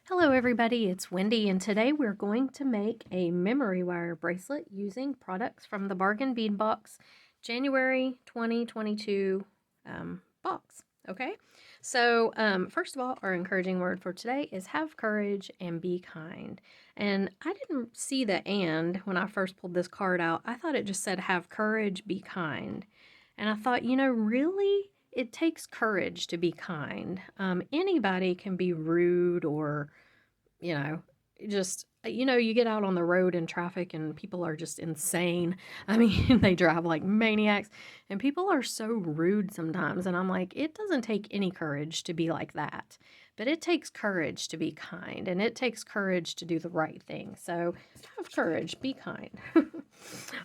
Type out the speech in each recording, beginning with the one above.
Hello everybody, it's Wendy and today we're going to make a memory wire bracelet using products from the Bargain Bead Box January 2022 box. Okay, so first of all, our encouraging word for today is have courage and be kind. And I didn't see the "and" when I first pulled this card out. I thought it just said have courage, be kind. And I thought, really? It takes courage to be kind. Anybody can be rude or you know, just, you get out on the road in traffic and people are just insane. I mean, they drive like maniacs and people are so rude sometimes. And I'm like, it doesn't take any courage to be like that, but it takes courage to be kind and it takes courage to do the right thing. So have courage, be kind.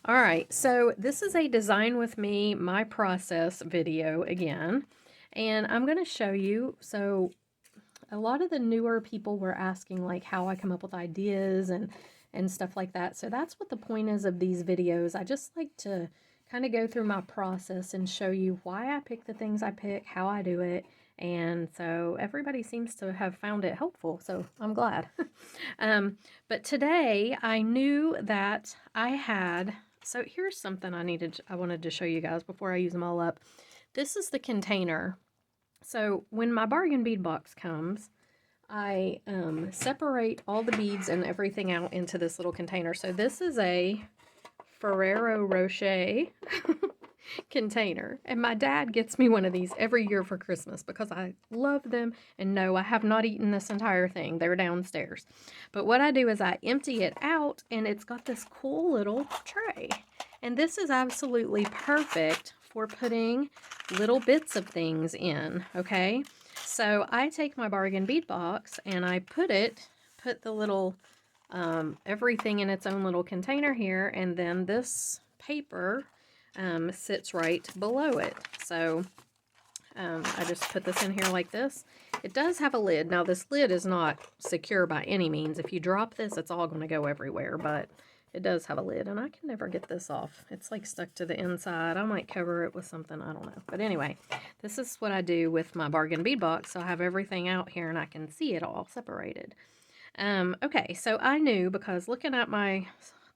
All right. So this is a design with me, my process video again. And I'm going to show you. So a lot of the newer people were asking like how I come up with ideas and stuff like that. So that's what the point is of these videos. I just like to kind of go through my process and show you why I pick the things I pick, how I do it. And so everybody seems to have found it helpful. So I'm glad. But today I knew that I had, so here's something I wanted to show you guys before I use them all up. This is the container. So when my bargain bead box comes, I separate all the beads and everything out into this little container. So this is a Ferrero Rocher container. And my dad gets me one of these every year for Christmas because I love them. And no, I have not eaten this entire thing. They're downstairs. But what I do is I empty it out and it's got this cool little tray. And this is absolutely perfect for putting little bits of things in, okay? So I take my bargain bead box and I put the little, everything in its own little container here, and then this paper sits right below it. So I just put this in here like this. It does have a lid. Now this lid is not secure by any means. If you drop this, it's all going to go everywhere, but it does have a lid, and I can never get this off. It's like stuck to the inside. I might cover it with something, I don't know. But anyway, this is what I do with my bargain bead box. So I have everything out here and I can see it all separated. Okay, so I knew because looking at my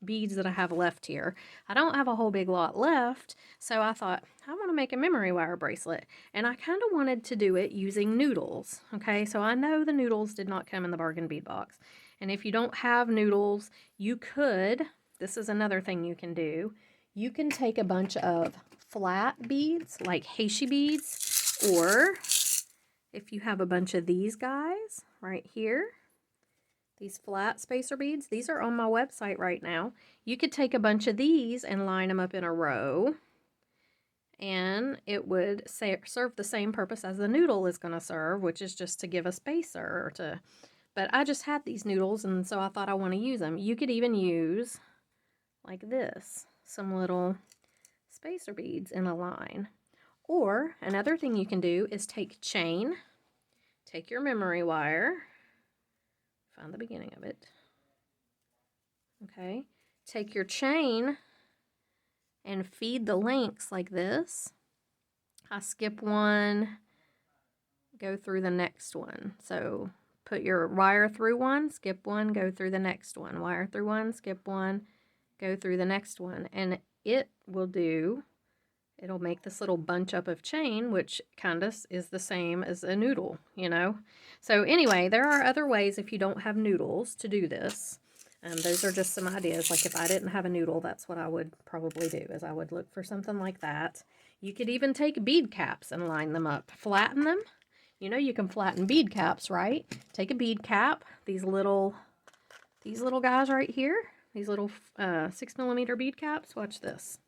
beads that I have left here, I don't have a whole big lot left. So I thought, I want to make a memory wire bracelet. And I kind of wanted to do it using noodles. Okay, so I know the noodles did not come in the bargain bead box. And if you don't have noodles, you could, this is another thing you can do, you can take a bunch of flat beads, like heishi beads, or if you have a bunch of these guys right here, these flat spacer beads, these are on my website right now. You could take a bunch of these and line them up in a row, and it would serve the same purpose as the noodle is going to serve, which is just to give a spacer or to. But I just had these noodles, and so I thought I want to use them. You could even use, like this, some little spacer beads in a line. Or another thing you can do is take chain, take your memory wire, find the beginning of it, okay? Take your chain and feed the links like this. I skip one, go through the next one. So put your wire through one, skip one, go through the next one. Wire through one, skip one, go through the next one. And it will it'll make this little bunch up of chain, which kind of is the same as a noodle, So anyway, there are other ways if you don't have noodles to do this. Those are just some ideas. Like if I didn't have a noodle, that's what I would probably do, is I would look for something like that. You could even take bead caps and line them up, flatten them. You can flatten bead caps, right? Take a bead cap, these little guys right here, these little 6mm bead caps. Watch this.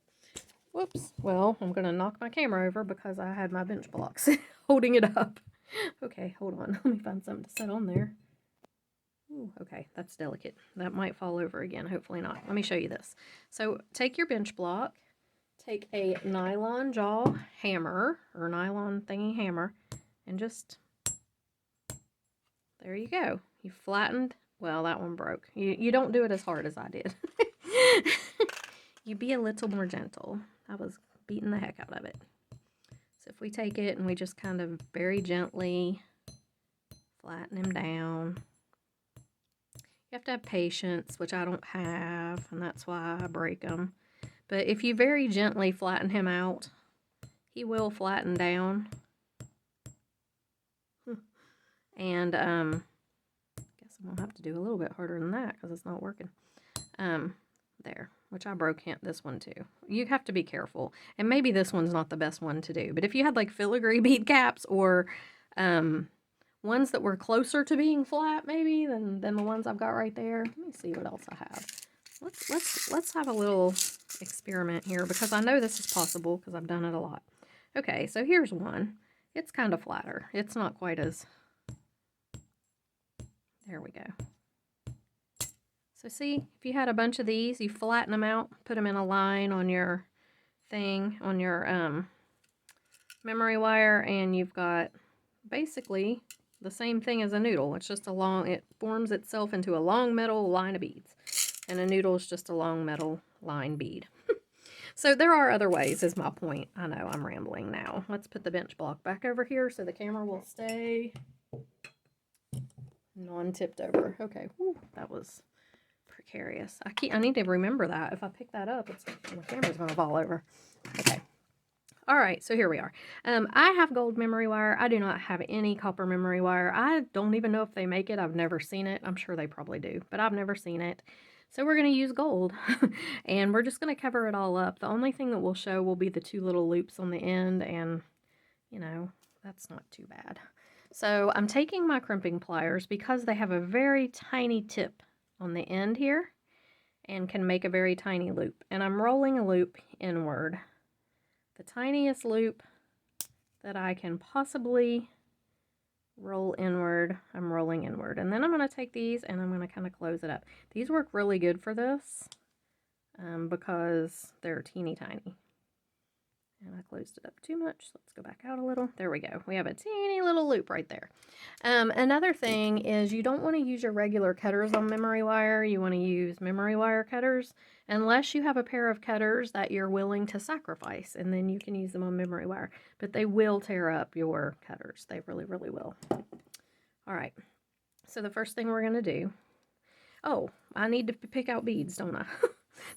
Whoops. Well, I'm going to knock my camera over because I had my bench blocks holding it up. Okay, hold on. Let me find something to set on there. Ooh, okay, that's delicate. That might fall over again. Hopefully not. Let me show you this. So take your bench block, take a nylon jaw hammer or nylon thingy hammer, and just, there you go. You flattened, well, that one broke. You don't do it as hard as I did. You be a little more gentle. I was beating the heck out of it. So if we take it and we just kind of very gently flatten him down, have to have patience, which I don't have, and that's why I break them. But if you very gently flatten him out, he will flatten down. And guess I'm gonna have to do a little bit harder than that because it's not working. There, which I broke this one too. You have to be careful, and maybe this one's not the best one to do. But if you had like filigree bead caps or ones that were closer to being flat, maybe than the ones I've got right there. Let me see what else I have. Let's have a little experiment here because I know this is possible because I've done it a lot. Okay, so here's one. It's kind of flatter. It's not quite as. There we go. So see, if you had a bunch of these, you flatten them out, put them in a line on your thing, on your memory wire, and you've got basically the same thing as a noodle. It's just a long, it forms itself into a long metal line of beads. And a noodle is just a long metal line bead. So there are other ways is my point. I know I'm rambling now. Let's put the bench block back over here so the camera will stay non-tipped over. Okay, whew, that was precarious. I need to remember that. If I pick that up, my camera's going to fall over. Okay. All right, so here we are. I have gold memory wire. I do not have any copper memory wire. I don't even know if they make it. I've never seen it. I'm sure they probably do, but I've never seen it. So we're going to use gold, and we're just going to cover it all up. The only thing that will show will be the two little loops on the end, and, you know, that's not too bad. So I'm taking my crimping pliers because they have a very tiny tip on the end here and can make a very tiny loop. And I'm rolling a loop inward. The tiniest loop that I can possibly roll inward, I'm rolling inward. And then I'm going to take these and I'm going to kind of close it up. These work really good for this because they're teeny tiny. And I closed it up too much. Let's go back out a little. There we go. We have a teeny little loop right there. Another thing is you don't want to use your regular cutters on memory wire. You want to use memory wire cutters unless you have a pair of cutters that you're willing to sacrifice, and then you can use them on memory wire. But they will tear up your cutters. They really, really will. All right. So the first thing we're going to do, oh, I need to pick out beads, don't I?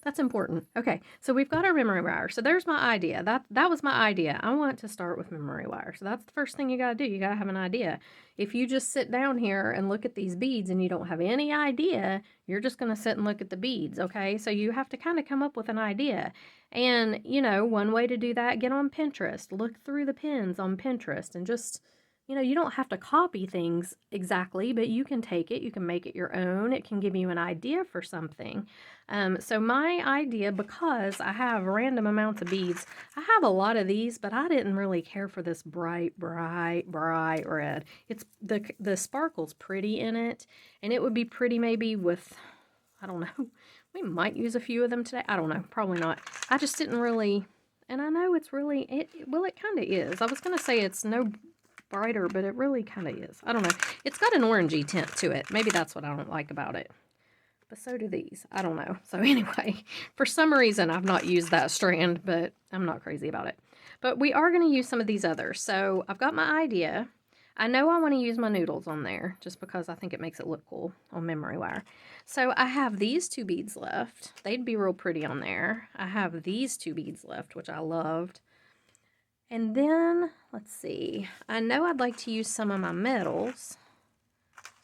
That's important. Okay, so we've got our memory wire. So there's my idea. That was my idea. I want to start with memory wire. So that's the first thing you got to do. You got to have an idea. If you just sit down here and look at these beads and you don't have any idea, you're just going to sit and look at the beads, okay? So you have to kind of come up with an idea. And, you know, one way to do that, get on Pinterest. Look through the pins on Pinterest and just, you know, you don't have to copy things exactly, but you can take it, you can make it your own. It can give you an idea for something. So my idea, because I have random amounts of beads, I have a lot of these, but I didn't really care for this bright red. It's the sparkle's pretty in it, and it would be pretty maybe with, I don't know, we might use a few of them today. I don't know, probably not. I just didn't really, and I know it's really, it kind of is. I was going to say it's no brighter, but it really kind of is. I don't know. It's got an orangey tint to it. Maybe that's what I don't like about it. But so do these. I don't know. So anyway, for some reason, I've not used that strand, but I'm not crazy about it. But we are going to use some of these others. So I've got my idea. I know I want to use my noodles on there just because I think it makes it look cool on memory wire. So I have these two beads left. They'd be real pretty on there. I have these two beads left, which I loved. And then, let's see, I know I'd like to use some of my metals.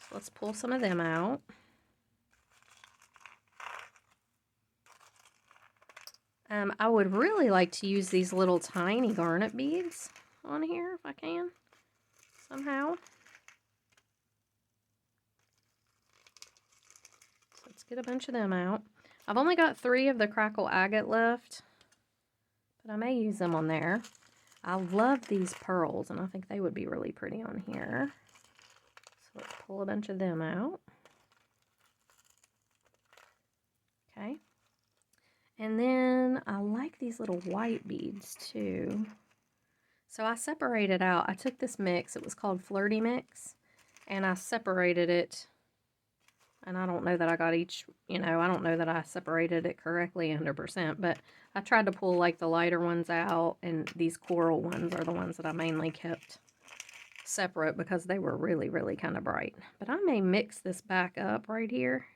So let's pull some of them out. I would really like to use these little tiny garnet beads on here if I can, somehow. So let's get a bunch of them out. I've only got 3 of the crackle agate left, but I may use them on there. I love these pearls, and I think they would be really pretty on here. So let's pull a bunch of them out. Okay. And then I like these little white beads too. So I separated out, I took this mix, it was called Flirty Mix, and I separated it. And I don't know that I got each, you know, I don't know that I separated it correctly 100%, but I tried to pull like the lighter ones out, and these coral ones are the ones that I mainly kept separate because they were really, really kind of bright. But I may mix this back up right here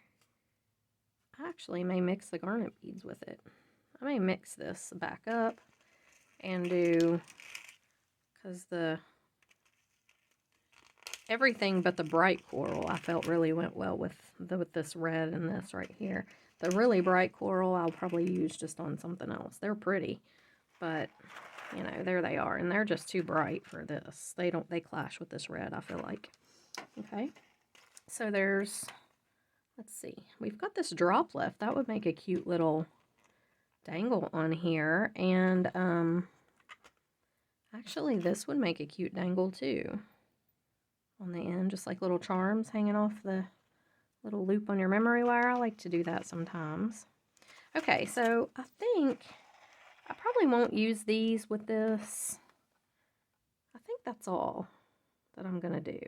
I actually may mix the garnet beads with it. I may mix this back up and do, because everything but the bright coral I felt really went well with this red and this right here. The really bright coral I'll probably use just on something else. They're pretty, but you know, there they are, and they're just too bright for this. They clash with this red, I feel like. Okay, so there's, let's see, we've got this drop left. That would make a cute little dangle on here, and actually this would make a cute dangle too on the end, just like little charms hanging off the little loop on your memory wire. I like to do that sometimes. Okay, so I think I probably won't use these with this. I think that's all that I'm gonna do.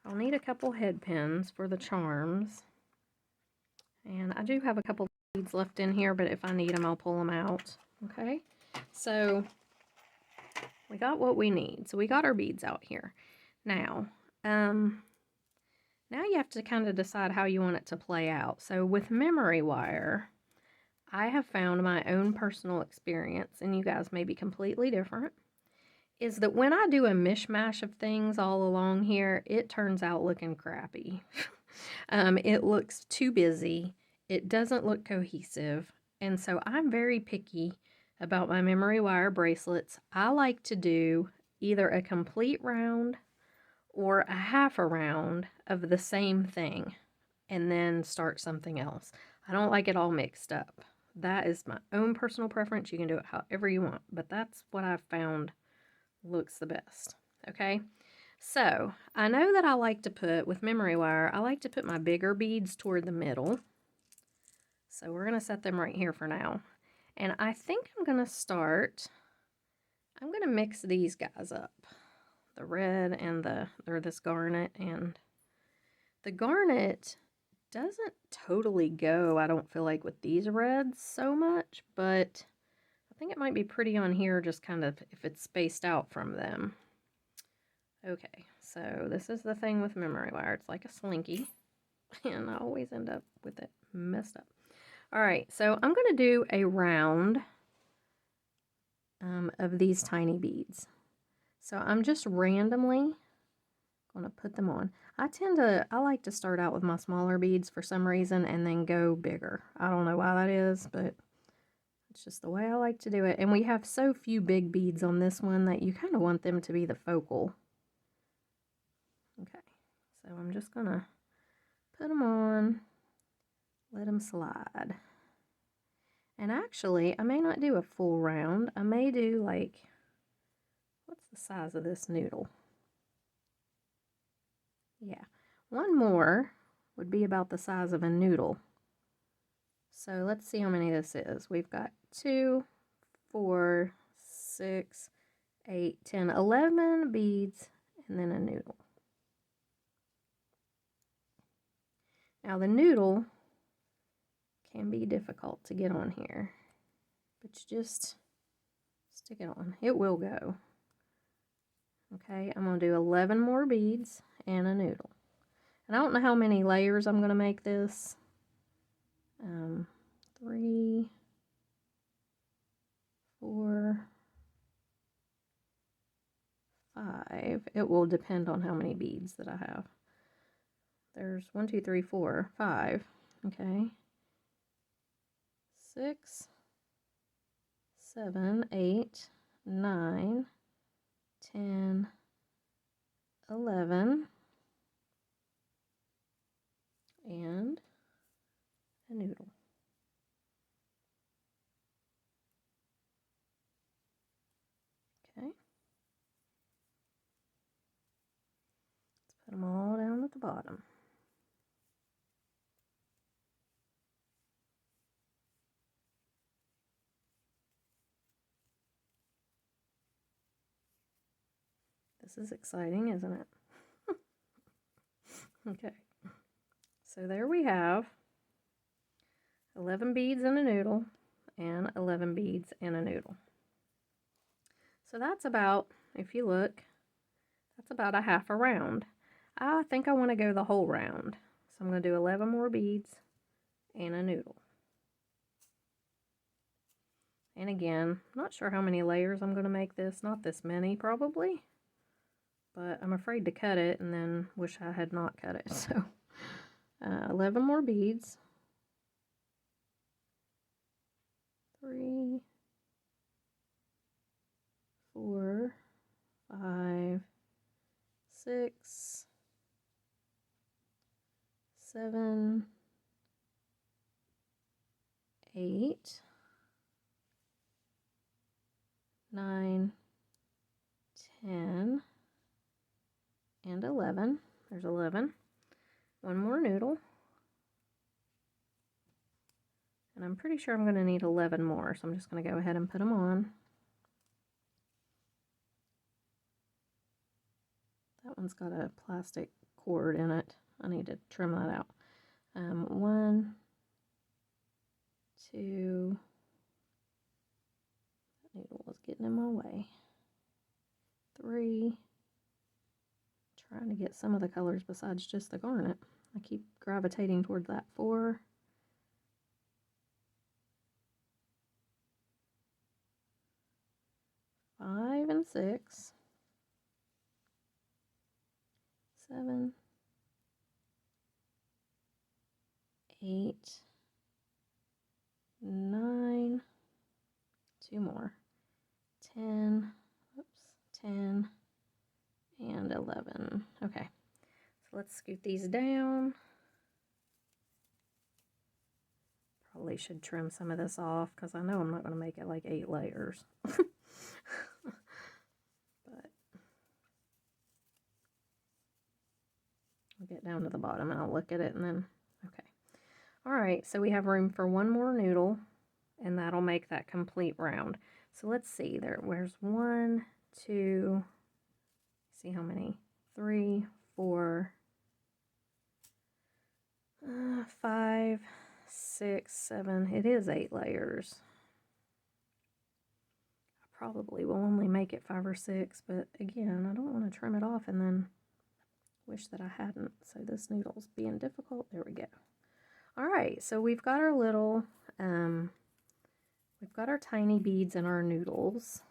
I'll need a couple head pins for the charms, and I do have a couple beads left in here, but if I need them I'll pull them out. Okay, so we got what we need. So we got our beads out here. Now you have to kind of decide how you want it to play out. So with memory wire, I have found my own personal experience, and you guys may be completely different, is that when I do a mishmash of things all along here, it turns out looking crappy. It looks too busy. It doesn't look cohesive. And so I'm very picky about my memory wire bracelets. I like to do either a complete round or a half a round of the same thing and then start something else. I don't like it all mixed up. That is my own personal preference. You can do it however you want, but that's what I've found looks the best. Okay, so I know that I like to put, with memory wire, I like to put my bigger beads toward the middle. So we're going to set them right here for now. And I think I'm going to mix these guys up. The red and this garnet, and the garnet doesn't totally go, I don't feel like, with these reds so much, but I think it might be pretty on here, just kind of if it's spaced out from them. Okay, so this is the thing with memory wire. It's like a slinky, and I always end up with it messed up. All right, so I'm going to do a round of these tiny beads. So I'm just randomly going to put them on. I like to start out with my smaller beads for some reason and then go bigger. I don't know why that is, but it's just the way I like to do it. And we have so few big beads on this one that you kind of want them to be the focal. Okay, so I'm just going to put them on, let them slide. And actually, I may not do a full round. I may do like, what's the size of this noodle? Yeah, one more would be about the size of a noodle. So let's see how many this is. We've got 2, 4, 6, 8, 10, 11 beads, and then a noodle. Now the noodle can be difficult to get on here, but you just stick it on. It will go. Okay, I'm going to do 11 more beads and a noodle. And I don't know how many layers I'm going to make this. 3, 4, 5. It will depend on how many beads that I have. There's 1, 2, 3, 4, 5. Okay. 6, 7, 8, 9, 10, 11, and a noodle. Okay. Let's put them all down at the bottom. This is exciting, isn't it? Okay. So there we have 11 beads and a noodle, and 11 beads and a noodle. So that's about, if you look, that's about a half a round. I think I want to go the whole round. So I'm going to do 11 more beads and a noodle. And again, not sure how many layers I'm going to make this. Not this many, probably. But I'm afraid to cut it and then wish I had not cut it. So 11 more beads. 3, 4, 5, 6, 7, 8, 9, 10, and 11. There's 11. One more noodle. And I'm pretty sure I'm going to need 11 more, so I'm just going to go ahead and put them on. That one's got a plastic cord in it. I need to trim that out. 1, 2, that needle was getting in my way. 3, trying to get some of the colors besides just the garnet. I keep gravitating towards that. 4, 5 and 6, 7, 8, 9, 2 more, 10, oops, 10, and 11. Okay, so let's scoot these down. Probably should trim some of this off because I know I'm not going to make it like 8 layers. But I'll get down to the bottom and I'll look at it and then, okay. All right, so we have room for one more noodle and that'll make that complete round. So let's see, where's 1, 2, see how many, 3, 4, 5, 6, 7, it is 8 layers. I probably will only make it 5 or 6, but again, I don't want to trim it off and then wish that I hadn't. So this noodle's being difficult. There we go. All right, so we've got our little, we've got our tiny beads in our noodles,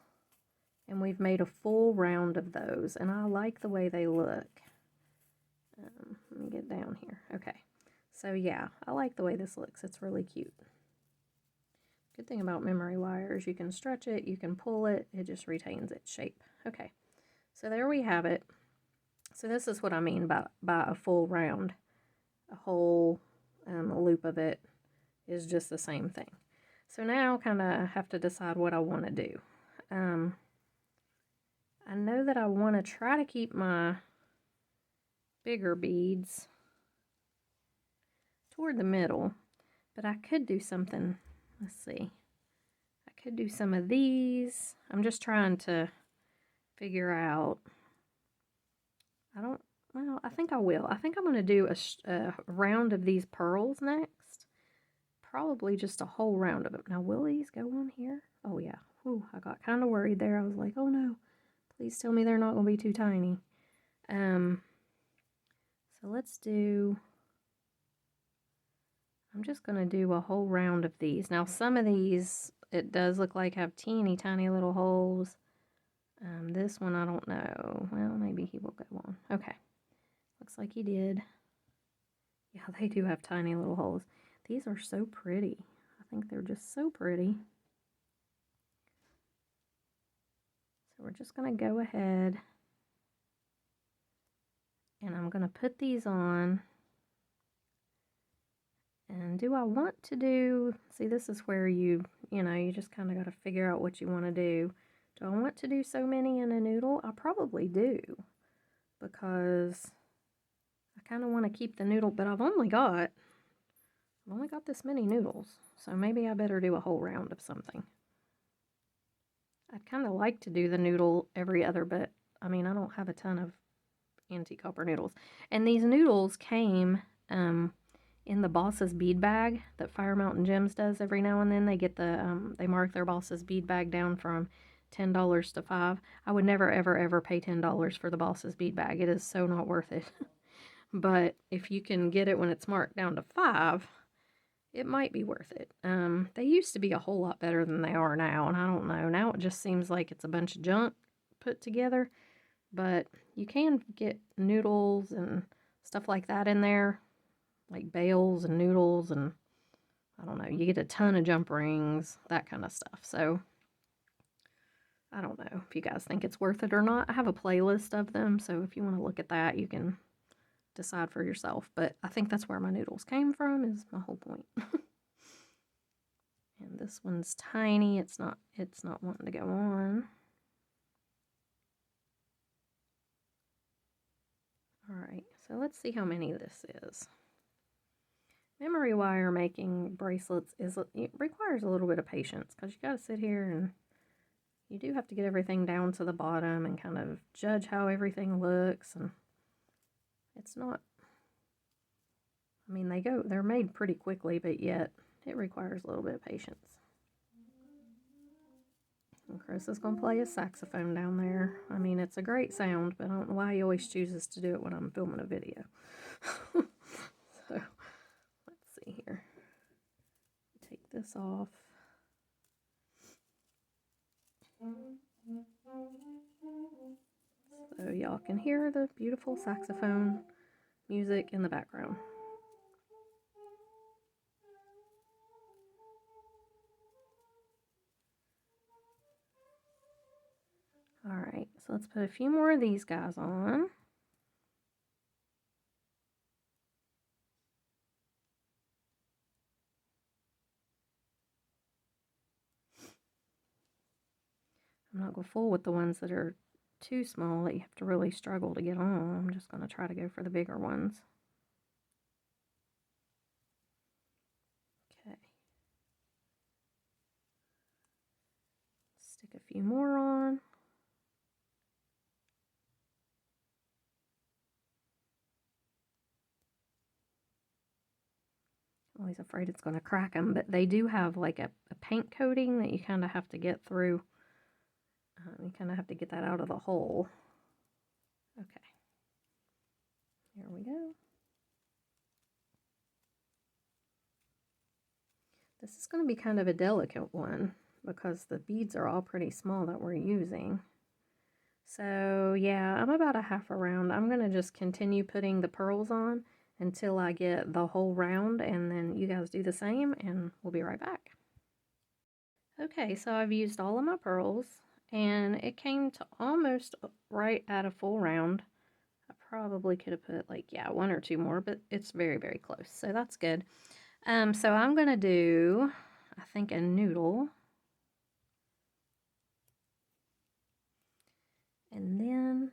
and we've made a full round of those, and I like the way they look. Let me get down here. Okay, so yeah, I like the way this looks. It's really cute. Good thing about memory wire is you can stretch it, you can pull it, it just retains its shape. Okay, so there we have it. So this is what I mean by a full round. A whole loop of it is just the same thing. So now kind of have to decide what I want to do. I know that I want to try to keep my bigger beads toward the middle, but I could do something, let's see, I could do some of these. I'm just trying to figure out, well, I think I will. I think I'm going to do a round of these pearls next. Probably just a whole round of them. Now, will these go on here? Oh, yeah. Whew, I got kind of worried there. I was like, oh, no. Please tell me they're not going to be too tiny. So let's do... I'm just going to do a whole round of these. Now, some of these, it does look like have teeny tiny little holes. This one, I don't know. Well, maybe he will go on. Okay. Looks like he did. Yeah, they do have tiny little holes. These are so pretty. I think they're just so pretty. So we're just going to go ahead and I'm going to put these on. And do I want to do, see, this is where you just kind of got to figure out what you want to do. Do I want to do so many in a noodle? I probably do, because I kind of want to keep the noodle, but I've only got this many noodles, so maybe I better do a whole round of something. I'd kind of like to do the noodle every other, but I mean, I don't have a ton of antique copper noodles. And these noodles came in the Boss's bead bag that Fire Mountain Gems does every now and then. They get the, they mark their Boss's bead bag down from $10 to $5. I would never, ever, ever pay $10 for the Boss's bead bag. It is so not worth it. But if you can get it when it's marked down to $5, it might be worth it. They used to be a whole lot better than they are now, and I don't know. Now it just seems like it's a bunch of junk put together, but you can get noodles and stuff like that in there, like bales and noodles, and I don't know, you get a ton of jump rings, that kind of stuff. So I don't know if you guys think it's worth it or not. I have a playlist of them, so if you want to look at that, you can decide for yourself. But I think that's where my noodles came from, is my whole point. And this one's tiny. It's not wanting to go on. All right, so let's see how many this is. Memory wire making bracelets it requires a little bit of patience, because you got to sit here and you do have to get everything down to the bottom and kind of judge how everything looks. And it's not, I mean, they're made pretty quickly, but yet it requires a little bit of patience. And Chris is going to play his saxophone down there. I mean, it's a great sound, but I don't know why he always chooses to do it when I'm filming a video. So, let's see here. Take this off. So y'all can hear the beautiful saxophone music in the background. Alright, so let's put a few more of these guys on. I'm not going to fool with the ones that are too small that you have to really struggle to get on. I'm just going to try to go for the bigger ones. Okay. Stick a few more on. I'm always afraid it's going to crack them, but they do have like a paint coating that you kind of have to get through. You kind of have to get that out of the hole. Okay. Here we go. This is going to be kind of a delicate one because the beads are all pretty small that we're using. So yeah, I'm about a half around. I'm going to just continue putting the pearls on until I get the whole round, and then you guys do the same and we'll be right back. Okay, so I've used all of my pearls and it came to almost right at a full round. I probably could have put like, yeah, one or two more, but it's very, very close. So that's good. So I'm going to do, I think, a noodle. And then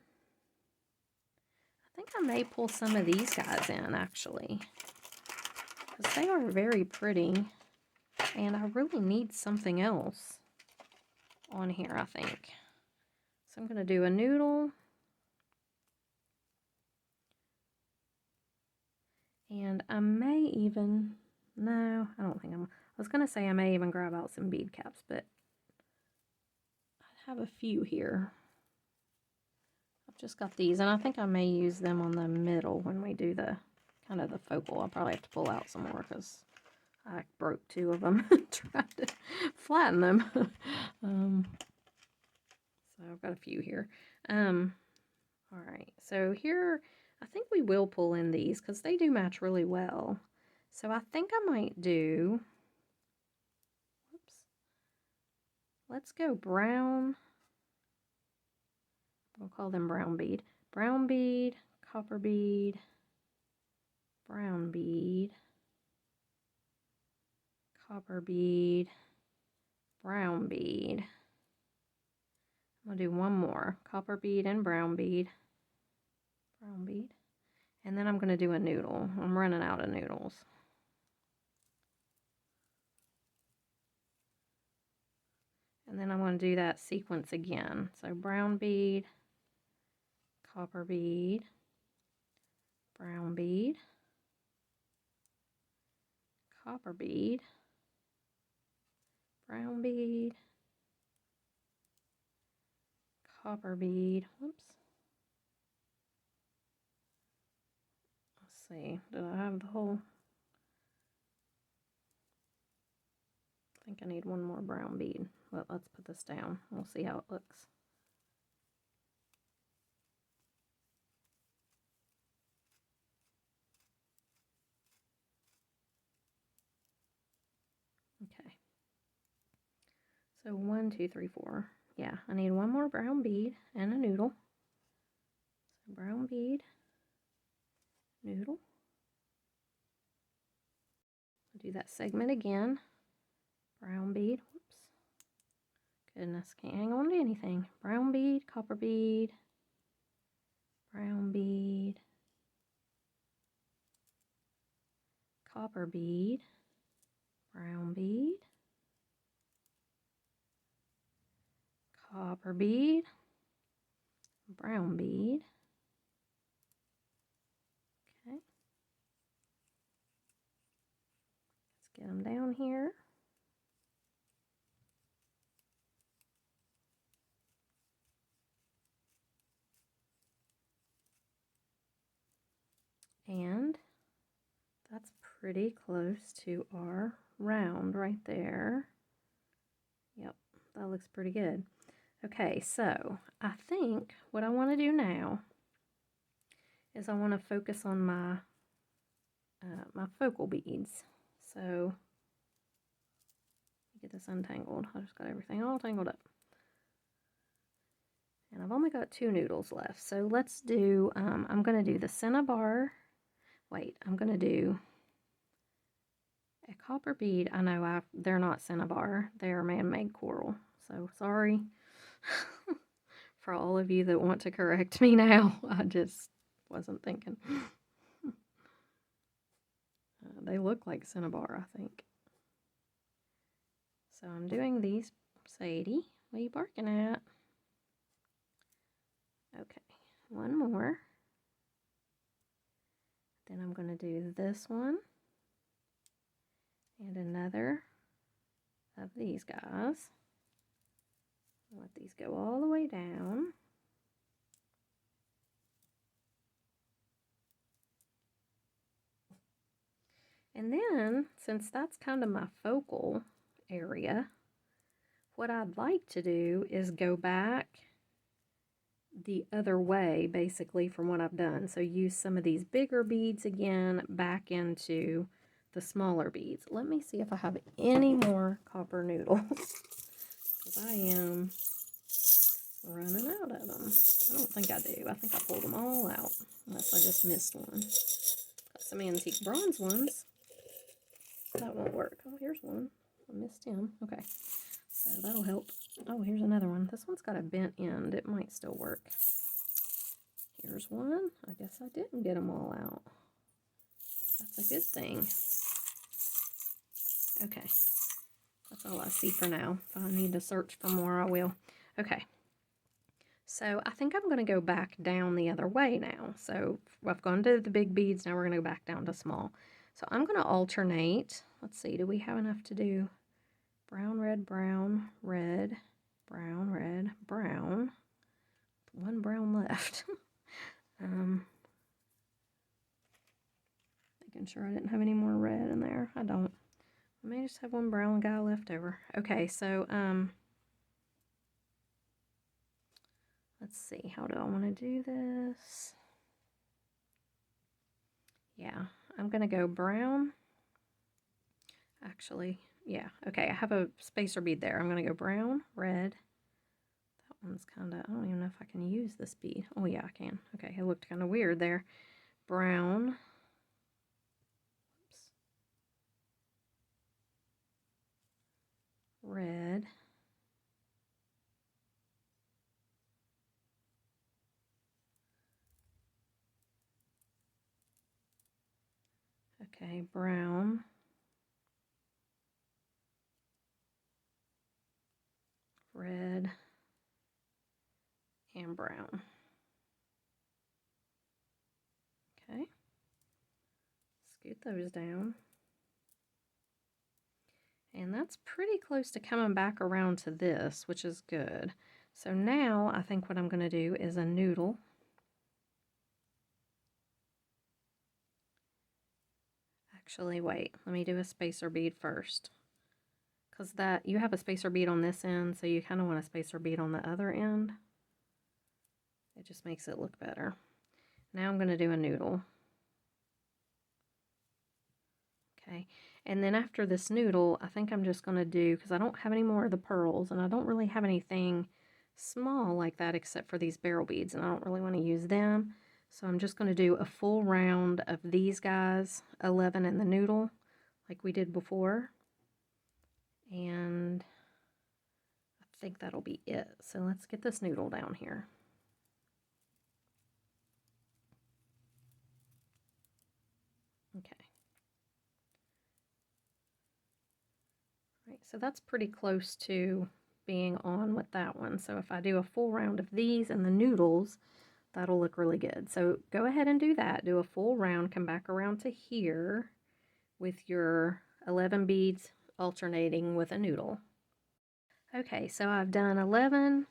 I think I may pull some of these guys in, actually, because they are very pretty. And I really need something else on here, I think. So I'm going to do a noodle. And I may even, no, I don't think I was going to say I may even grab out some bead caps, but I have a few here. I've just got these, and I think I may use them on the middle when we do the kind of the focal. I'll probably have to pull out some more because I broke two of them trying to flatten them. So I've got a few here. All right, so here I think we will pull in these because they do match really well. So I think I might do, whoops, let's go brown. We'll call them brown bead, copper bead, brown bead, copper bead, brown bead. I'm going to do one more, copper bead and brown bead, and then I'm going to do a noodle. I'm running out of noodles. And then I'm going to do that sequence again. So brown bead, copper bead, brown bead, copper bead, brown bead, copper bead. Whoops. Let's see. Did I have the whole? think I need one more brown bead. Well, let's put this down. We'll see how it looks. Okay. So 1, 2, 3, 4. Yeah, I need one more brown bead and a noodle. So brown bead, noodle. I'll do that segment again. Brown bead. Whoops. Goodness, can't hang on to anything. Brown bead, copper bead, brown bead, copper bead, brown bead, copper bead, brown bead. Okay. Let's get them down here. And that's pretty close to our round right there. Yep, that looks pretty good. Okay, so I think what I want to do now is I want to focus on my my focal beads. So get this untangled. I just got everything all tangled up. And I've only got 2 noodles left. So let's do, I'm going to do the cinnabar. Wait, I'm going to do a copper bead. I know they're not cinnabar. They are man-made coral. So sorry for all of you that want to correct me now. I just wasn't thinking. They look like cinnabar, I think. So I'm doing these. Sadie, what are you barking at? Okay, one more. Then I'm going to do this one and another of these guys. Let these go all the way down. And then, since that's kind of my focal area, what I'd like to do is go back the other way, basically, from what I've done. So use some of these bigger beads again back into the smaller beads. Let me see if I have any more copper noodles, because I am running out of them. I don't think I do. I think I pulled them all out, unless I just missed one. Got some antique bronze ones. That won't work. Oh, here's one. I missed him. Okay, so that'll help. Oh, here's another one. This one's got a bent end. It might still work. Here's one. I guess I didn't get them all out. That's a good thing. Okay, that's all I see for now. If I need to search for more, I will. Okay, so I think I'm going to go back down the other way now. So I've gone to the big beads. Now we're going to go back down to small. So I'm going to alternate. Let's see, do we have enough to do brown, red, brown, red, brown, red, brown? One brown left. Making sure I didn't have any more red in there. I don't. I may just have one brown guy left over. Okay, so let's see. How do I want to do this? Yeah, I'm going to go brown. Actually, yeah. Okay, I have a spacer bead there. I'm going to go brown, red. That one's kind of, I don't even know if I can use this bead. Oh, yeah, I can. Okay, it looked kind of weird there. Brown. Oops. Red. Okay, brown. Red. And brown. Okay. Scoot those down. And that's pretty close to coming back around to this, which is good. So now I think what I'm going to do is a noodle. Actually, wait, let me do a spacer bead first, because that you have a spacer bead on this end, so you kind of want a spacer bead on the other end. It just makes it look better. Now I'm going to do a noodle. Okay, and then after this noodle, I think I'm just going to do, because I don't have any more of the pearls, and I don't really have anything small like that except for these barrel beads, and I don't really want to use them. So I'm just going to do a full round of these guys, 11 in the noodle, like we did before. And I think that'll be it. So let's get this noodle down here. Okay. Right, so that's pretty close to being on with that one. So if I do a full round of these and the noodles, that'll look really good. So go ahead and do that. Do a full round, come back around to here with your 11 beads alternating with a noodle. Okay, so I've done 11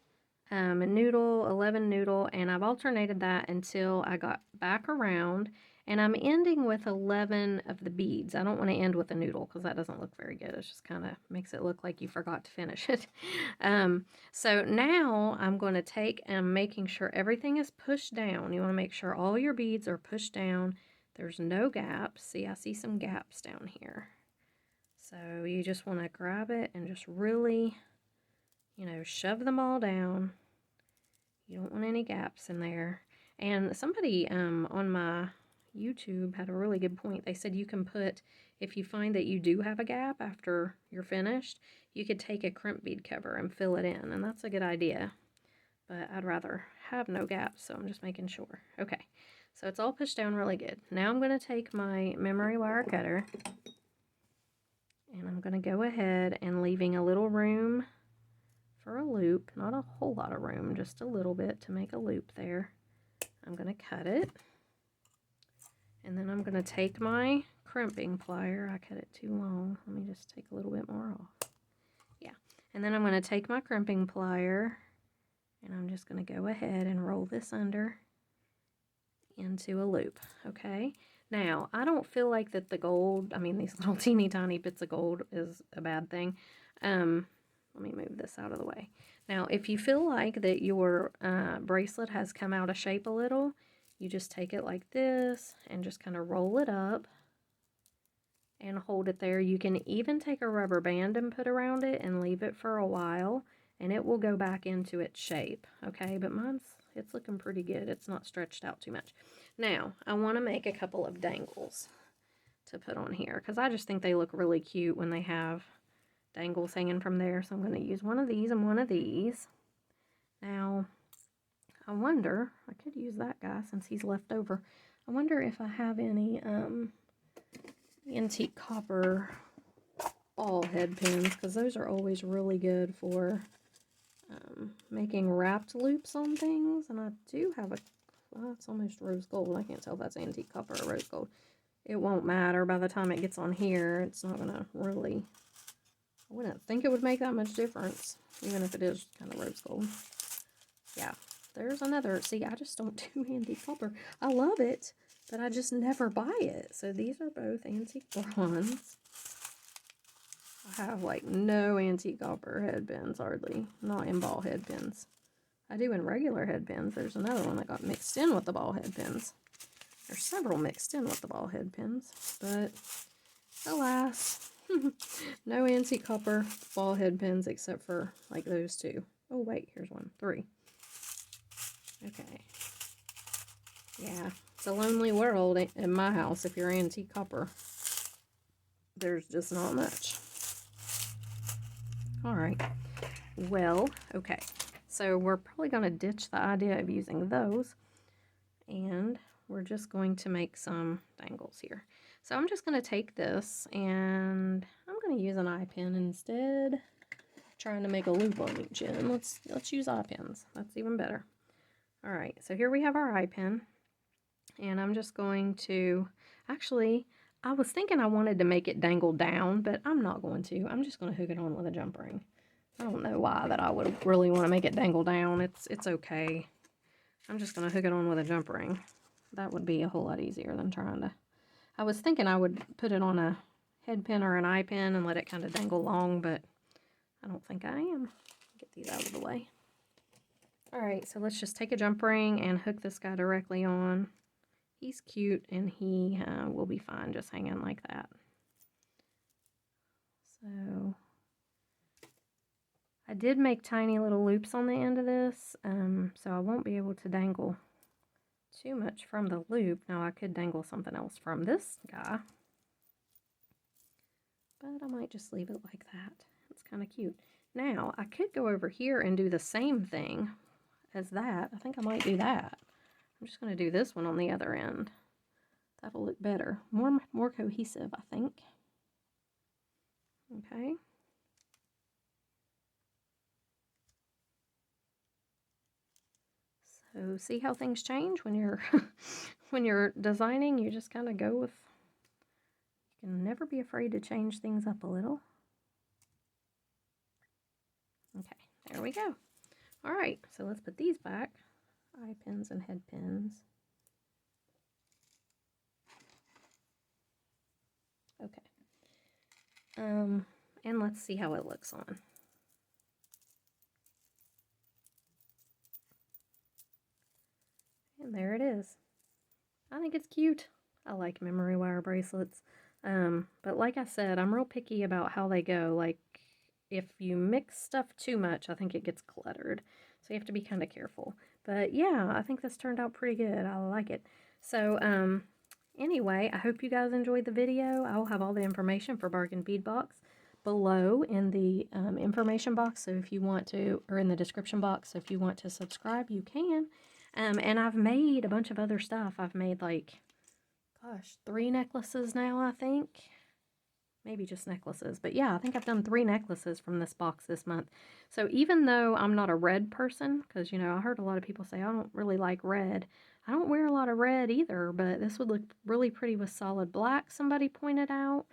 a noodle, 11 noodle, and I've alternated that until I got back around, and I'm ending with 11 of the beads. I don't want to end with a noodle because that doesn't look very good. It just kind of makes it look like you forgot to finish it. So now I'm going to take and making sure everything is pushed down. You want to make sure all your beads are pushed down. There's no gaps. See, I see some gaps down here. So you just want to grab it and just really, you know, shove them all down. You don't want any gaps in there. And somebody on my YouTube had a really good point. They said you can put, if you find that you do have a gap after you're finished, you could take a crimp bead cover and fill it in. And that's a good idea. But I'd rather have no gaps, so I'm just making sure. Okay, so it's all pushed down really good. Now I'm going to take my memory wire cutter, and I'm going to go ahead and leaving a little room for a loop, not a whole lot of room, just a little bit to make a loop there. I'm going to cut it, and then I'm going to take my crimping plier. I cut it too long. Let me just take a little bit more off. Yeah, and then I'm going to take my crimping plier, and I'm just going to go ahead and roll this under into a loop. Okay, now I don't feel like that the gold, I mean these little teeny tiny bits of gold, is a bad thing. Let me move this out of the way. Now, if you feel like that your bracelet has come out of shape a little, you just take it like this and just kind of roll it up and hold it there. You can even take a rubber band and put around it and leave it for a while, and it will go back into its shape. Okay, but it's looking pretty good. It's not stretched out too much. Now, I want to make a couple of dangles to put on here because I just think they look really cute when they have dangles hanging from there. So I'm going to use one of these and one of these. Now, I wonder, I could use that guy since he's left over. I wonder if I have any antique copper ball head pins, because those are always really good for making wrapped loops on things. And I do have a, well, it's almost rose gold. I can't tell if that's antique copper or rose gold. It won't matter by the time it gets on here. It's not going to really, I wouldn't think it would make that much difference, even if it is kind of rose gold. Yeah, there's another. See, I just don't do antique copper. I love it, but I just never buy it. So these are both antique bronze. I have like no antique copper head pins, hardly. Not in ball head pins. I do in regular head pins. There's another one that got mixed in with the ball head pins. There's several mixed in with the ball head pins, but alas, no antique copper ball head pins except for like those two. Oh wait, here's one. 3. Okay. Yeah, it's a lonely world in my house if you're antique copper. There's just not much. Alright. Well, okay. So we're probably going to ditch the idea of using those. And we're just going to make some dangles here. So I'm just going to take this and I'm going to use an eye pin instead of trying to make a loop on each end. Let's use eye pins. That's even better. Alright, so here we have our eye pin. And I'm just going to, actually, I was thinking I wanted to make it dangle down, but I'm not going to. I'm just going to hook it on with a jump ring. I don't know why that I would really want to make it dangle down. It's okay. I'm just going to hook it on with a jump ring. That would be a whole lot easier than trying to. I was thinking I would put it on a head pin or an eye pin and let it kind of dangle long, but I don't think I am. Get these out of the way. Alright, so let's just take a jump ring and hook this guy directly on. He's cute and he will be fine just hanging like that. So I did make tiny little loops on the end of this, so I won't be able to dangle too much from the loop. Now I could dangle something else from this guy, but I might just leave it like that. It's kind of cute. Now I could go over here and do the same thing as that. I think I might do that. I'm just going to do this one on the other end. That'll look better. More cohesive, I think. Okay. So see how things change when you're when you're designing. You just kind of go with, you can never be afraid to change things up a little. Okay, there we go. All right, so let's put these back. Eye pins and head pins. Okay. And let's see how it looks on. And there it is. I think it's cute. I like memory wire bracelets. But like I said, I'm real picky about how they go. Like, if you mix stuff too much, I think it gets cluttered. So you have to be kind of careful. But yeah, I think this turned out pretty good. I like it. So, anyway, I hope you guys enjoyed the video. I'll have all the information for Bargain Bead Box below in the information box. So if you want to, or in the description box, so if you want to subscribe, you can. And I've made a bunch of other stuff. I've made like, gosh, 3 necklaces now, I think. Maybe just necklaces. But yeah, I think I've done 3 necklaces from this box this month. So even though I'm not a red person, because, you know, I heard a lot of people say I don't really like red. I don't wear a lot of red either, but this would look really pretty with solid black, somebody pointed out.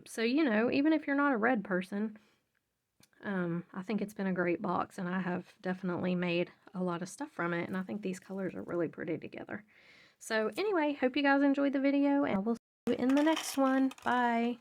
So, you know, even if you're not a red person, I think it's been a great box, and I have definitely made a lot of stuff from it, and I think these colors are really pretty together. So anyway, hope you guys enjoyed the video, and we'll see you in the next one. Bye!